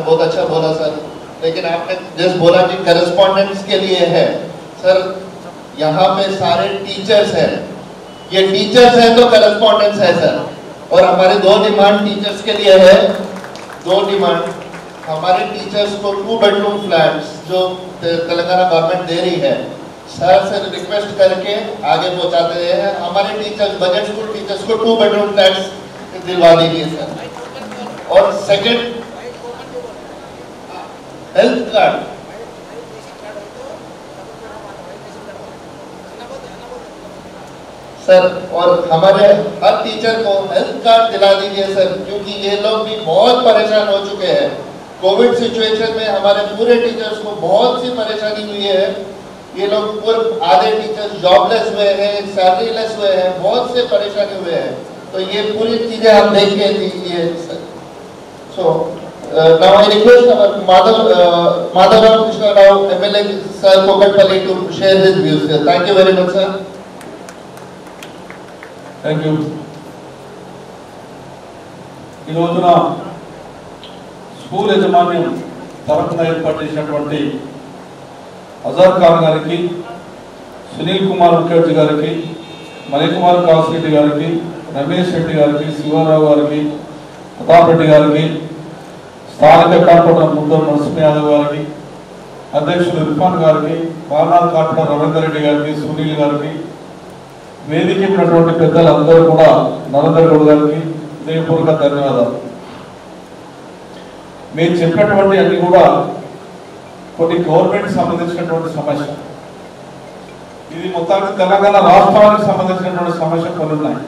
बहुत अच्छा बोला सर, लेकिन आपने जैसे बोला कि करस्पॉन्डेंट्स के लिए है सर, यहाँ पे सारे टीचर्स हैं, ये टीचर्स हैं तो करस्पॉन्डेंट्स है सर। और हमारे दो डिमांड टीचर्स के लिए है, दो डिमांड हमारे टीचर्स को 2 बेडरूम फ्लैट्स जो तेलंगाना गवर्नमेंट दे रही है, सर से रिक्वेस्ट करके आगे पहुंचाते हैं। हमारे टीचर्स बजट स्कूल टीचर्स को 2 बेडरूम फ्लैट्स दिलवा दीजिए सर। और सेकंड हेल्थ कार्ड सर, और हमारे हर टीचर को हेल्थ कार्ड दिला दीजिए सर, क्योंकि ये लोग भी बहुत परेशान हो चुके हैं। कोविड सिचुएशन में हमारे पूरे टीचर्स को बहुत सी परेशानी हुई है। ये लोग पूरे आधे टीचर्स जॉबलेस हुए हैं, सैलरीलेस हुए हैं, बहुत से परेशानी हुए हैं। तो ये पूरी चीजें हम देख के दीजिए sir. So now I request our Madhav Krishna Rao MLA sir Kokatpalli to share his views sir. Thank you very much sir. Thank you. ఈ రోజున స్కూల్ యజమాన్యం తరఫున ఏర్పాటు చేసినటువంటి అజాద్ ఖాన్ గారికి, సునీల్ కుమార్ ముఖర్జీ గారికి, మణికుమార్ కాసిరెడ్డి గారికి, రమేష్ రెడ్డి గారికి, శివారావు గారికి, ప్రతాప్ రెడ్డి గారికి, స్థానిక కార్పొరేటర్ ముద్దూరు నరసింహ యాదవ్ గారికి, అధ్యక్షులు ఇర్ఫాన్ గారికి, పార్నాథ్ కార్పొరేటర్ రవీందర్ రెడ్డి గారికి, సునీల్ గారికి, వేదిక ఉన్నటువంటి పెద్దలందరూ కూడా నరేందర్ గౌడ్ గారికి హృదయపూర్వక ధన్యవాదాలు. మీరు చెప్పినటువంటి అన్ని కూడా కొన్ని గవర్నమెంట్ సంబంధించినటువంటి సమస్య. ఇది మొత్తానికి తెలంగాణ రాష్ట్రానికి సంబంధించినటువంటి సమస్య కొన్ని ఉన్నాయి.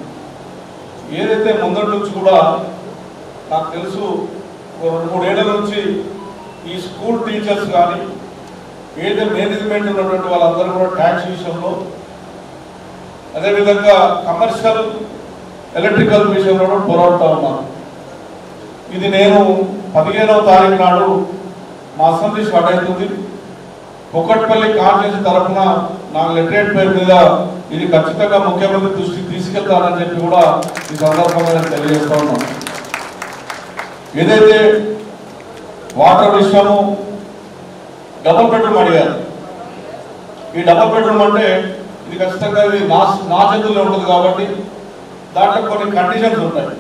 ఏదైతే ముందటి నుంచి కూడా నాకు తెలుసు 2-3 ఏళ్ల నుంచి ఈ స్కూల్ టీచర్స్ కానీ ఏదైతే మేనేజ్మెంట్ ఉన్నటువంటి వాళ్ళందరూ కూడా ట్యాక్స్ విషయంలో, అదేవిధంగా కమర్షియల్ ఎలక్ట్రికల్ విషయంలో పోరాడుతూ ఉన్నాను. ఇది నేను 15వ తారీఖు నాడు మా అసెంబ్లీ స్టార్ట్ అవుతుంది. కొకట్పల్లి కాన్ఫరెన్స్ తరఫున నా లెటరేట్ పేరు మీద ఇది ఖచ్చితంగా ముఖ్యమంత్రి దృష్టికి తీసుకెళ్తానని చెప్పి కూడా ఈ సందర్భంగా నేను తెలియజేస్తా ఉన్నాను. ఏదైతే వాటర్ విషయము డబుల్ బెడ్రూమ్ అడిగారు, ఈ డబుల్ బెడ్రూమ్ అంటే ఇది ఖచ్చితంగా ఇది నా చేతుల్లో ఉంటుంది కాబట్టి దాంట్లో కొన్ని కండిషన్స్ ఉంటాయి.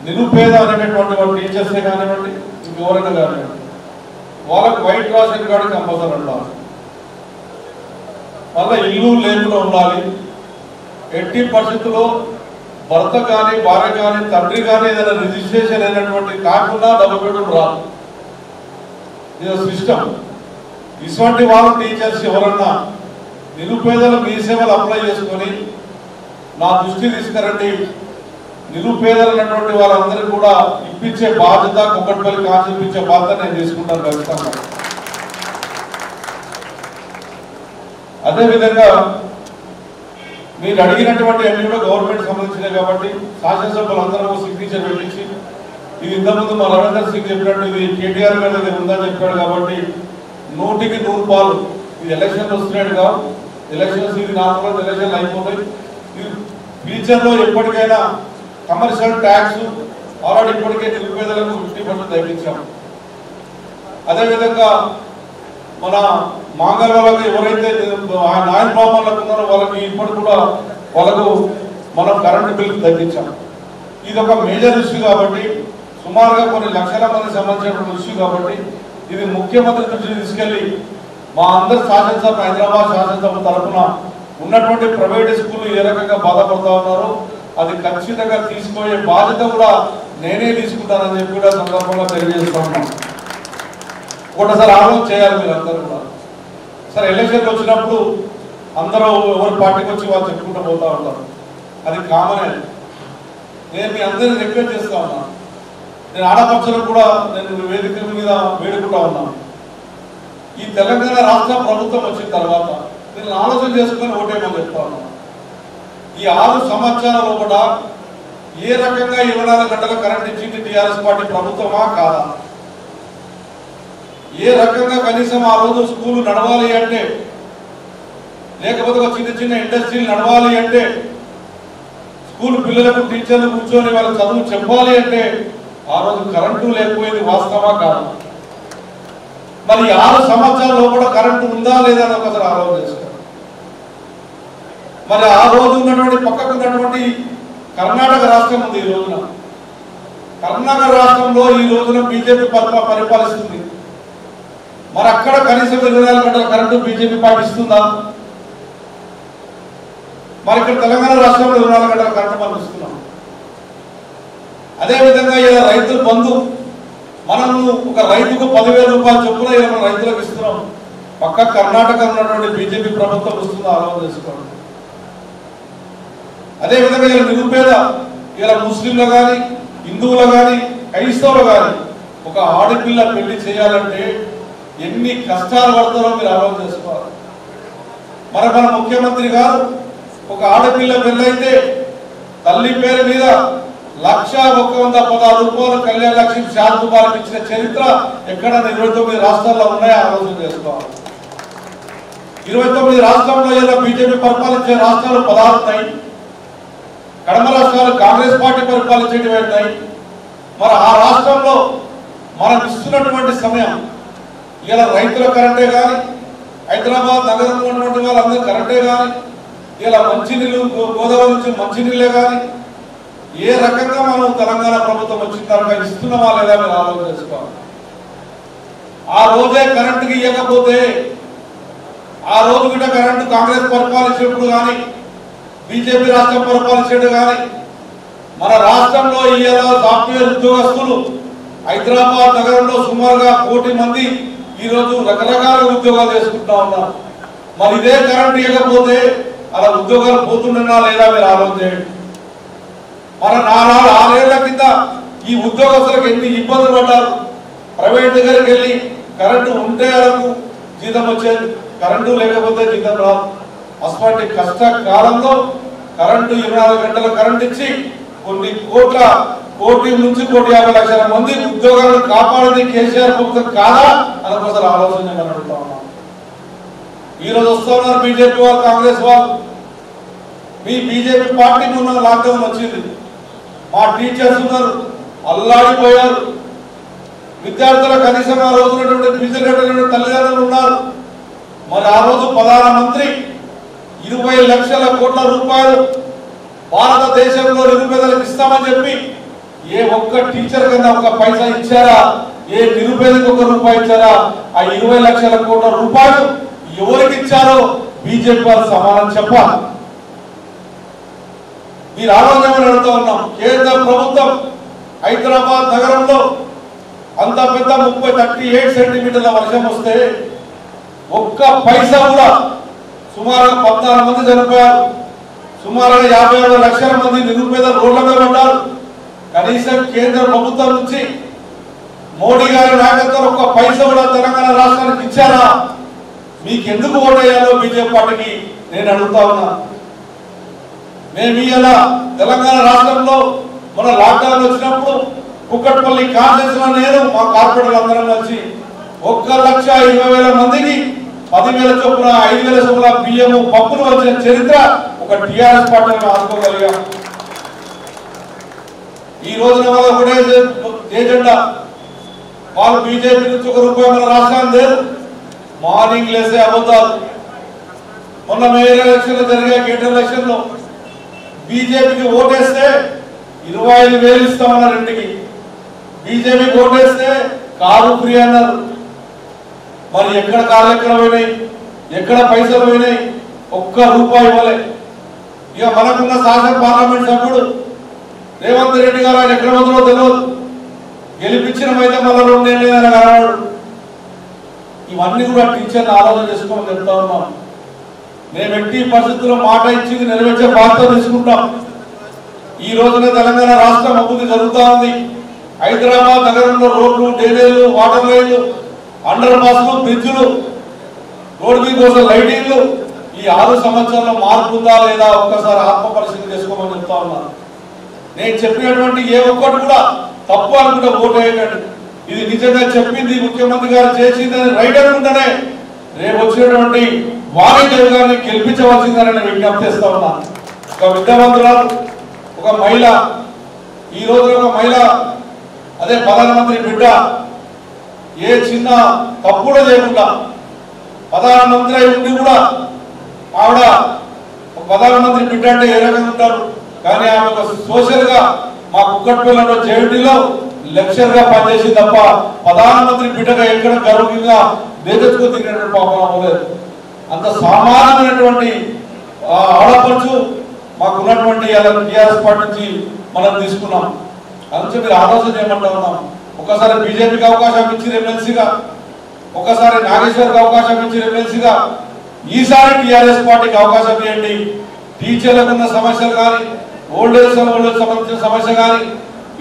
నిరుపేద అనేటటువంటి వాళ్ళ టీచర్సే కానివ్వండి, ఇంకెవరైనా కానివ్వండి, వాళ్ళకి వైట్ రేషన్ కార్డు కంపల్సరీ ఉండాలి. మళ్ళీ ఇల్లు లేకుండా ఉండాలి. ఎట్టి పరిస్థితుల్లో భర్త కానీ, భార్య కానీ, తండ్రి కానీ ఏదైనా రిజిస్ట్రేషన్ అయినటువంటి కాకుండా డబుల్ బెడ్రూమ్ రాదు. ఇది సిస్టమ్. ఇటువంటి వాళ్ళు టీచర్స్ ఎవరన్నా నిరుపేదలు మీ సేవలు అప్లై చేసుకొని నా దృష్టి తీసుకురండి. నిరుపేదలు అన్నటువంటి వాళ్ళందరూ కూడా ఇప్పించే బాధ్యత, కొకట్పల్లి కాన్ఫరెన్స్ ఇప్పించే బాధ్యత నేను తీసుకుంటాను ఖచ్చితంగా. అదేవిధంగా మీరు అడిగినటువంటి అన్ని కూడా గవర్నమెంట్ సంబంధించినవి కాబట్టి శాసనసభ్యులందరూ సిగ్నేచర్ పెట్టించి, ఇది ఇంతకుముందు మా రవీందర్ సింగ్ చెప్పినట్టు ఇది కేటీఆర్ గారి దగ్గర ఉందని చెప్పాడు కాబట్టి 100కి 100 పాలు. ఇది ఎలక్షన్లు వస్తున్నాడు కాదు, ఎలక్షన్స్ ఇది నార్మల్ ఎలక్షన్లు అయిపోతాయి. ఇది ఫ్యూచర్లో ఎప్పటికైనా కమర్షియల్ ట్యాక్స్ ఆల్రెడీ ఇప్పటికే నిరుపేదలకు 50% తగ్గించాం. అదేవిధంగా మన మాంగళ వాళ్ళకి ఎవరైతే నాయన్ బ్రాహ్మణులకు ఉన్నారో వాళ్ళకి ఇప్పటి కూడా వాళ్ళకు మనం కరెంటు బిల్ తగ్గించాం. ఇది ఒక మేజర్ ఇష్యూ కాబట్టి, సుమారుగా కొన్ని లక్షల మంది సంబంధించిన ఇష్యూ కాబట్టి ఇది ముఖ్యమంత్రి దృష్టికి తీసుకెళ్లి మా అందరు శాసనసభ, హైదరాబాద్ శాసనసభ తరఫున ఉన్నటువంటి ప్రైవేట్ స్కూల్ ఏ రకంగా బాధపడుతూ ఉన్నారో అది ఖచ్చితంగా తీసుకుపోయే బాధ్యత కూడా నేనే తీసుకుంటానని చెప్పి కూడా సందర్భంగా తెలియజేస్తా ఉన్నాను. ఒకటిసారి ఆలోచన చేయాలి మీరు అందరూ కూడా. సరే, ఎలక్షన్కి వచ్చినప్పుడు అందరూ ఎవరి పార్టీకి వచ్చి వాళ్ళు చెప్పుకుంటూ పోతూ ఉంటారు, అది కామనే. నేను మీ అందరినీ రిక్వెస్ట్ చేస్తా ఉన్నాను. నేను ఆడపక్షులకు కూడా నేను వేదిక మీద వేడుకుంటా ఉన్నాను. ఈ తెలంగాణ రాష్ట్ర ప్రభుత్వం వచ్చిన తర్వాత నేను ఆలోచన చేసుకుని ఓటేమని చెప్తా ఉన్నాను. ఈ 6 సంవత్సరాల కూడా ఏ రకంగా 24 గంటల కరెంట్ ఇచ్చింది టీఆర్ఎస్ పార్టీ ప్రభుత్వమా కాదా? ఏ రకంగా కనీసం ఆ రోజు స్కూల్ నడవాలి అంటే, లేకపోతే ఒక చిన్న చిన్న ఇండస్ట్రీలు నడవాలి అంటే, స్కూల్ పిల్లలకు టీచర్లు కూర్చొని వాళ్ళ చదువు చెప్పాలి అంటే ఆ రోజు కరెంటు లేకపోయింది వాస్తవా కాదు? మరి 6 సంవత్సరాల్లో కూడా కరెంటు ఉందా లేదా అని ఒకసారి ఆలోచన చేసుకోండి. మరి ఆ రోజు ఉన్నటువంటి పక్కకు ఉన్నటువంటి కర్ణాటక రాష్ట్రం ఉంది. ఈ రోజున కర్ణాటక రాష్ట్రంలో ఈ రోజున బీజేపీ పరిపాలిస్తుంది. మరి అక్కడ కనీసం 24 గంటల కరెంటు బీజేపీ పాటిస్తుందా? మరి ఇక్కడ తెలంగాణ రాష్ట్రంలో 24 గంటల కరెంటు మనం ఇస్తున్నాం. అదేవిధంగా ఇలా రైతుల బంధు, మనము ఒక రైతుకు 10,000 రూపాయలు చొప్పున ఇలా మనం రైతులకు ఇస్తున్నాం. పక్క కర్ణాటక ఉన్నటువంటి బీజేపీ ప్రభుత్వం ఇస్తుందో ఆలోచన చేసుకోండి. అదేవిధంగా ఇలా నిరుపేద, ఇలా ముస్లింలు కానీ, హిందువులు కానీ, క్రైస్తవులు కానీ ఒక ఆడపిల్ల పెళ్లి చేయాలంటే ఎన్ని కష్టాలు పడతారో మీరు ఆలోచన చేసుకోవాలి. మన ముఖ్యమంత్రి గారు ఒక ఆడపిల్ల పెళ్ళైతే తల్లి పేరు మీద 1,116 రూపాయలు కళ్యాణ లక్ష్మి శాంతిబాలకు ఇచ్చిన చరిత్ర ఎక్కడ 29 రాష్ట్రాల్లో ఉన్నాయో ఆలోచన చేసుకోవాలి. 29 రాష్ట్రాల్లో ఇలా బీజేపీ పరిపాలించే రాష్ట్రాలు 16 ఉన్నాయి. కడమ రాష్ట్రాలు కాంగ్రెస్ పార్టీ పరిపాలించేటివి ఉన్నాయి. మరి ఆ రాష్ట్రంలో మనం ఇస్తున్నటువంటి సమయం ఇలా రైతుల కరెంటే కానీ, హైదరాబాద్ నగరంలో ఉన్నటువంటి వాళ్ళందరూ కరెంటే కానీ, ఇలా మంచినీళ్ళు గోదావరి నుంచి మంచినీళ్ళే కానీ ఏ రకంగా మనం తెలంగాణ ప్రభుత్వం వచ్చిన తర్వాత ఇస్తున్నామా లేదా మీరు ఆలోచన చేసుకోవాలి. ఆ రోజే కరెంటుకి ఇవ్వకపోతే, ఆ రోజు గిట్ట కరెంటు కాంగ్రెస్ పరిపాలించినప్పుడు కానీ, బీజేపీ రాష్ట్రం పరిపాలించేది కానీ, మన రాష్ట్రంలో ఇవాళ సాఫ్ట్వేర్ ఉద్యోగస్తులు హైదరాబాద్ నగరంలో సుమారుగా 1 కోటి మంది ఈరోజు రకరకాల ఉద్యోగాలు చేసుకుంటా ఉన్నారు. మరి ఇదే కరెంటు ఇవ్వకపోతే అలా ఉద్యోగాలు పోతుండనా లేదా మీరు ఆలోచన చేయండి. మన 6 ఏళ్ల కింద ఈ ఉద్యోగస్తులకు ఎన్ని ఇబ్బందులు పడ్డారు. ప్రైవేట్ దగ్గరికి వెళ్ళి కరెంటు ఉంటే వాళ్ళకు జీతం వచ్చేది, కరెంటు లేకపోతే జీతం రాదు. అటువంటి కష్టకాలంలో కరెంటు 24 గంటల కరెంటు ఇచ్చి కొన్ని కోటి నుంచి 1,50,00,000 మంది ఉద్యోగాలను కాపాడేది కేసీఆర్ ప్రభుత్వం కాదా అని ఒకసారి ఆలోచన మనం అడుగుతా ఉన్నాం. ఈరోజు వస్తూ ఉన్నారు బీజేపీ వాళ్ళు, కాంగ్రెస్ వాళ్ళు. మీ బీజేపీ పార్టీ ఉన్న లాక్డౌన్ వచ్చింది, మా టీచర్స్ ఉన్నారు అల్లాడిపోయారు. విద్యార్థుల కనీసం ఆ రోజు ఫీజులు కట్టిన తల్లిదండ్రులు ఉన్నారు. మరి ఆ రోజు ప్రధానమంత్రి 20 లక్షల కోట్ల రూపాయలు భారతదేశంలో నిరుపేదలకు ఇస్తామని చెప్పి ఏ ఒక్క టీచర్ కన్నా ఒక పైసా ఇచ్చారా? ఏ నిరుపేదకు 1 రూపాయి ఇచ్చారా? ఆ 20 లక్షల కోట్ల రూపాయలు ఎవరికి ఇచ్చారో బీజేపీ వారు సమాధానం చెప్పాలి. మీరు ఆలోచన అడుగుతూ ఉన్నాం. కేంద్ర ప్రభుత్వం హైదరాబాద్ నగరంలో అంత పెద్ద 38 సెంటీమీటర్ల వర్షం వస్తే ఒక్క పైసా కూడా, సుమారుగా 14 మంది చనిపోయారు, సుమారుగా 56 లక్షల మంది నిరుపేదలు రోడ్ల మీద పడ్డారు. కనీసం కేంద్ర ప్రభుత్వం నుంచి మోడీ గారి నాయకత్వం ఒక్క పైసా కూడా తెలంగాణ రాష్ట్రానికి ఇచ్చారా? మీకు ఎందుకు ఓటేయాలో బీజేపీ పార్టీకి నేను అడుగుతా ఉన్నా. మేము ఇలా తెలంగాణ రాష్ట్రంలో మన లాక్డౌన్ వచ్చినప్పుడు కుక్కట్పల్లి కాన్స్టిట్యూన్సీలో నేను మా కార్పొరేటర్లు అందరం కలిసి 1,20,000 మందికి 10,000 చొప్పున 5,000 చొప్పున బియ్యము పప్పులు వచ్చిన చరిత్ర ఒక టీఆర్ఎస్ పార్టీని ఆదుకోగలిగాం. ఈ రోజున వాళ్ళ ఒకటే ఏజెండా, వాళ్ళు బీజేపీ నుంచి 1 రూపాయి మన రాష్ట్రానికి లేదు. మార్నింగ్ లేసే అబద్ధాలు. మొన్న మేయర్ ఎలక్షన్లో జరిగే కేటర్ ఎలక్షన్లో బీజేపీకి ఓటేస్తే 25,000 ఇస్తామన్నారు ఇంటికి. బీజేపీకి ఓటేస్తే కారు ఫ్రీ అన్నారు. మరి ఎక్కడ కార్లు ఎక్కడ పోయినాయి, ఎక్కడ పైసలు పోయినాయి? 1 రూపాయి ఇవ్వలే. ఇక మనకున్న శాసన పార్లమెంట్ సభ్యుడు రేవంత్ రెడ్డి గారు ఆయన ఎక్కడ వదలో తెలియదు, గెలిపించినమైతే మళ్ళీ 2 ఏళ్ళు ఆయన కనవాడు. ఇవన్నీ కూడా టీచర్ని ఆలోచన చేసుకోమని చెప్తా ఉన్నాం. మేము ఎట్టి పరిస్థితుల్లో మాట ఇచ్చి నెరవేర్చే బాధ్యత తీసుకుంటాం. ఈ రోజున తెలంగాణ రాష్ట్రం అభివృద్ధి జరుగుతూ ఉంది. హైదరాబాద్ నగరంలో రోడ్లు, డ్రైనేజీలు, వాటర్ లైన్లు, అండర్ పాస్లు, బ్రిడ్జ్లు, రోడ్డు మీద కోసం లైటింగ్లు, ఈ 6 సంవత్సరాల్లో మార్పు ఉందా లేదా ఒక్కసారి ఆత్మ పరిశీలన చేసుకోమని చెప్తా ఉన్నాను. నేను చెప్పినటువంటి ఏ ఒక్కటి కూడా తప్పు అనుకుంటే ఓటేయండి. ఇది నిజంగా చెప్పింది ముఖ్యమంత్రి గారు చేసిందని రైట్ అనుకుంటేనే రేపు వచ్చినటువంటి వాణిజ్య గారిని గెలిపించవలసిందని నేను విజ్ఞప్తి చేస్తా ఉన్నాను. ఒక విద్యావంతురాలు, ఒక మహిళ, ఈ రోజు ఒక మహిళ అదే ప్రధానమంత్రి బిడ్డ ఏ చిన్న తప్పు కూడా చేయకుండా ప్రధానమంత్రి అయి ఉండి కూడా ఆవిడ ప్రధానమంత్రి బిడ్డ అంటే ఏ రకంగా ఉంటారు, కానీ ఆమె ఒక సోషల్గా మా కుక్కట్పల్లిలో జేవిటీలో లెక్చర్గా పనిచేసి తప్ప ప్రధానమంత్రి బిడ్డగా ఎక్కడ గర్వంగా దేశెత్తుకు తిరిగినటువంటి పాపం అవ్వలేదు. అంత సామాన్యమైనటువంటి ఆడపడుచు మాకున్నటువంటి టీఆర్ఎస్ పార్టీ నుంచి మనం తీసుకున్నాం. అందుకే మీరు ఆలోచన చేయమంటా ఉన్నాం. ఒకసారి బీజేపీకి అవకాశం ఇచ్చి ఎమ్మెల్సీగా, ఒకసారి నాగేశ్వర్కి అవకాశం ఇచ్చి ఎమ్మెల్సీగా, ఈసారి టీఆర్ఎస్ పార్టీకి అవకాశం ఇవ్వండి. టీచర్లకు ఉన్న సమస్యలు కానీ, ఓల్డేజ్ సంబంధించిన సమస్య కానీ,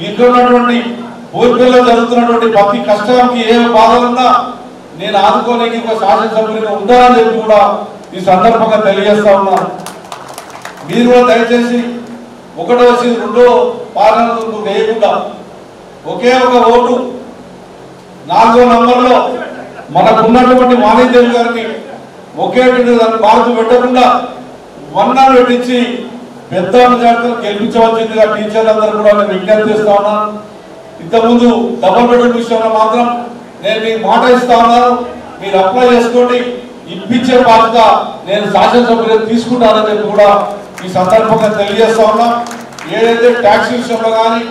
ఇంట్లో ఉన్నటువంటి ఊరిలో జరుగుతున్నటువంటి ప్రతి కష్టానికి ఏ బాధలున్నా నేను ఆదుకోలేని ఒక శాసనసభ్యులుగా ఉంటానని చెప్పి కూడా ఈ సందర్భంగా తెలియజేస్తా ఉన్నాను. మీరు కూడా దయచేసి ఒకటో రెండో పార్లమెంట్ వేయకుండా ఒకే ఒక ఓటు 4వ నంబర్లో మనకున్నటువంటి వాణిదేవి గారిని ఒకే మార్పు పెట్టకుండా 1 పెట్టించి పెద్ద మెజార్టీతో గెలిపించవలసిందిగా టీచర్లందరూ కూడా నేను విజ్ఞప్తి చేస్తా ఉన్నాను. ఇంతకుముందు డబుల్ బెడ్రూమ్ విషయంలో మాత్రం నేను మీకు మాట ఇస్తా ఉన్నాను, మీరు అప్లై చేసుకోండి, ఇప్పించే బాధ్యత నేను శాసనసభ్యులు తీసుకుంటానని చెప్పి కూడా ఈ సందర్భంగా తెలియజేస్తా ఉన్నాం. ఏదైతే ట్యాక్స్ విషయంలో కానీ,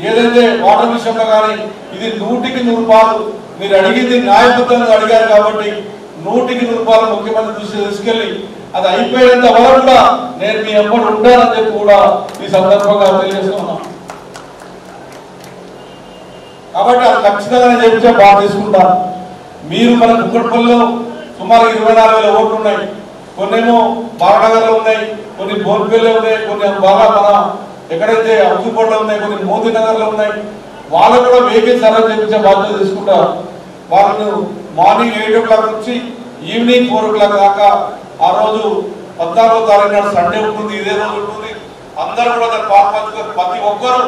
ఏదైతే వాటర్ విషయంలో కానీ ఇది 100కి 100 రూపాయలు మీరు అడిగింది న్యాయబద్ధంగా అడిగారు కాబట్టి 100కి 100 రూపాయలు ముఖ్యమంత్రి దృష్టి తీసుకెళ్లి అది అయిపోయేంత వరకు కూడా నేను మీ ఎప్పుడు ఉంటానని చెప్పి కూడా ఈ సందర్భంగా తెలియజేస్తున్నాను. కాబట్టి అది ఖచ్చితంగా చెప్తే బాగా తీసుకుంటాను. మీరు మన కుక్కట్పల్లిలో సుమారు 24,000 ఓట్లు ఉన్నాయి. కొన్నేమో బాలనగర్లో ఉన్నాయి, కొన్ని బోర్పల్లిలో ఉన్నాయి, కొన్ని బాగా మన ఎక్కడైతే అబ్దుపల్లిలో ఉన్నాయి, కొన్ని మోదీనగర్లో ఉన్నాయి. వాళ్ళకు కూడా వెహికల్స్ అలా చేయించే బాధ్యత తీసుకుంటారు. వాళ్ళను మార్నింగ్ 8 o'clock నుంచి ఈవినింగ్ 4 o'clock దాకా ఆ రోజు 14వ తారీఖు నాడు సండే ఉంటుంది, ఇదే రోజు ఉంటుంది. అందరూ కూడా దాన్ని పాల్పంచుకొని ప్రతి ఒక్కరు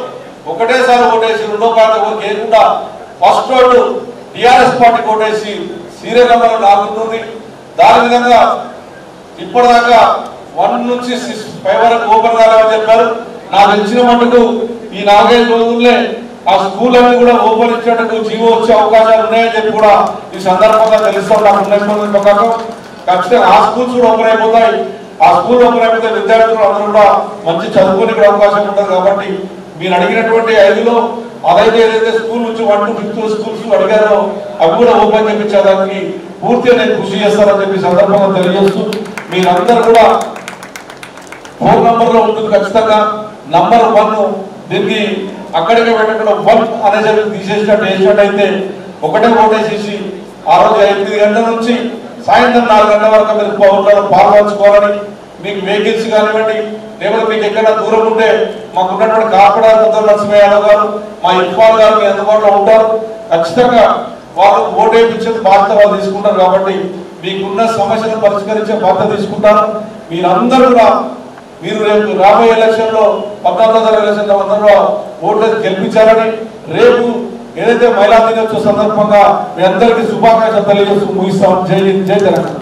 ఒకటేసారి ఓటేసి రెండో పార్టీ ఓటు వేయకుండా ఫస్ట్ ఓటు టీఆర్ఎస్ పార్టీకి ఓటేసి సీరియల్ నెంబర్ 4 ఉంటుంది. దాని విధంగా ఇప్పటిదాకా 1 నుంచి 5 వరకు ఓపెన్ కాలేమని చెప్పారు. నాకు తెలిసిన మటుకు ఈ 4-5 రోజుల్లో ఆ స్కూల్ అన్ని కూడా ఓపెన్ ఇచ్చేటకు జీవో వచ్చే అవకాశాలు ఉన్నాయని చెప్పి కూడా ఈ సందర్భంగా తెలుస్తాం. నాకు ఉన్న ప్రకారం ఖచ్చితంగా ఆ స్కూల్స్ కూడా ఓపెన్ అయిపోతాయి. ఆ స్కూల్ ఓపెన్ అయిపోతే విద్యార్థులు అందరూ కూడా మంచి చదువుకునే అవకాశం ఉంటుంది. కాబట్టి మీరు అడిగినటువంటి 5లో అదైతే ఏదైతే స్కూల్ నుంచి 1 to 5th స్కూల్స్ అడిగారో అవి కూడా ఓపెన్ చేయించడానికి పూర్తిగా నేను కృషి చేస్తానని చెప్పి సందర్భంగా తెలియజేస్తూ మీరందరూ కూడా ఫోన్ నంబర్లో ఉంటుంది. ఖచ్చితంగా నంబర్ 1 దీనికి అక్కడికి పెట్టకుండా 1 అనేది తీసేసినట్టు వేసినట్టయితే ఒకటే ఓటేసేసి ఆ రోజు 8 గంటల నుంచి సాయంత్రం 4 గంటల వరకు మీరు పాల్పంచుకోవాలని, మీకు వెహికల్స్ కానివ్వండి, లేకపోతే మీకు ఎక్కడ దూరం ఉంటే మాకు ఉన్నటువంటి కార్పొరేటర్ లక్ష్మయ్య యాదవ్ గారు, మా ఇన్ఫాల్ గారు మీ అందుబాటులో ఉంటారు. ఖచ్చితంగా వాళ్ళు ఓటు వేయించేది బాధ్యత వాళ్ళు తీసుకుంటారు. కాబట్టి మీకున్న సమస్యను పరిష్కరించే బాధ్యత తీసుకుంటారు. మీరందరూ కూడా మీరు రేపు రాబోయే ఎలక్షన్లో 14వ ఎలక్షన్లో అందరూ ఓట్లు గెలిపించాలని, రేపు ఏదైతే మహిళా దినోత్సవ సందర్భంగా మీ అందరికీ శుభాకాంక్షలు తెలియజేస్తూ ముగిస్తాం. జై తెలంగాణ.